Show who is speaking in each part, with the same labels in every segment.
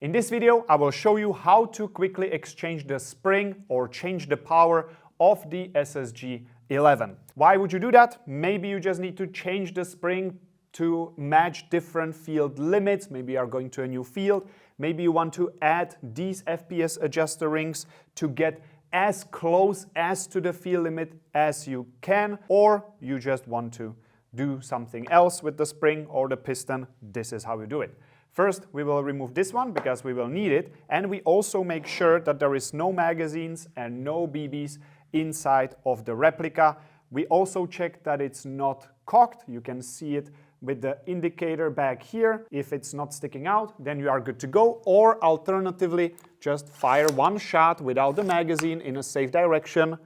Speaker 1: In this video, I will show you how to quickly exchange the spring or change the power of the SSG11. Why would you do that? Maybe you just need to change the spring to match different field limits. Maybe you are going to a new field. Maybe you want to add these FPS adjuster rings to get as close as to the field limit as you can, or you just want to do something else with the spring or the piston. This is how you do it. First, we will remove this one because we will need it, and we also make sure that there is no magazines and no BBs inside of the replica. We also check that it's not cocked. You can see it with the indicator back here. If it's not sticking out, then you are good to go, or alternatively, just fire one shot without the magazine in a safe direction,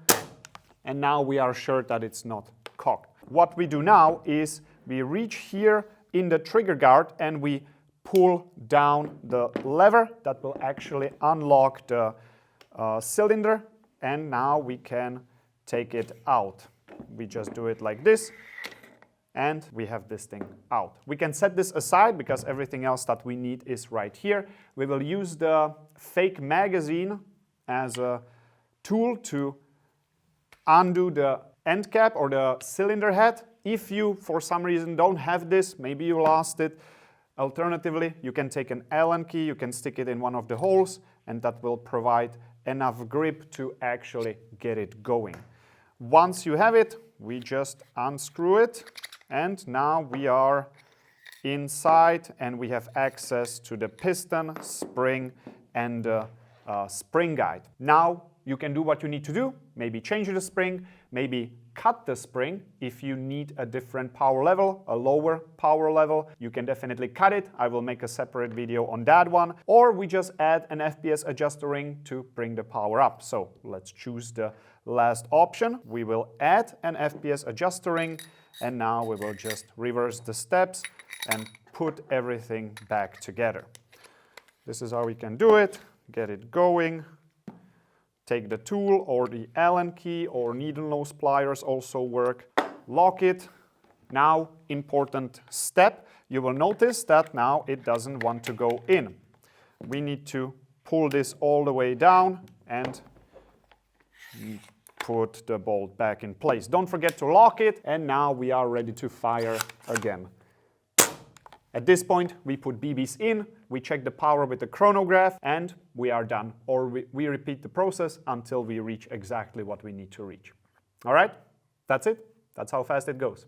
Speaker 1: and now we are sure that it's not cocked. What we do now is we reach here in the trigger guard and we pull down the lever that will actually unlock the cylinder, and now we can take it out. We just do it like this, and we have this thing out. We can set this aside because everything else that we need is right here. We will use the fake magazine as a tool to undo the end cap or the cylinder head. If you, for some reason, don't have this, maybe you lost it, alternatively, you can take an Allen key, you can stick it in one of the holes, and that will provide enough grip to actually get it going. Once you have it, we just unscrew it, and now we are inside and we have access to the piston, spring, and the spring guide. Now you can do what you need to do, maybe change the spring, maybe cut the spring. If you need a different power level, a lower power level, you can definitely cut it. I will make a separate video on that one. Or we just add an FPS adjuster ring to bring the power up. So let's choose the last option. We will add an FPS adjuster ring, and now we will just reverse the steps and put everything back together. This is how we can do it. Get it going. Take the tool or the Allen key or needle nose pliers also work. Lock it. Now, important step. You will notice that now it doesn't want to go in. We need to pull this all the way down and put the bolt back in place. Don't forget to lock it, and now we are ready to fire again. At this point, we put BBs in, we check the power with the chronograph, and we are done. Or we repeat the process until we reach exactly what we need to reach. All right? That's it. That's how fast it goes.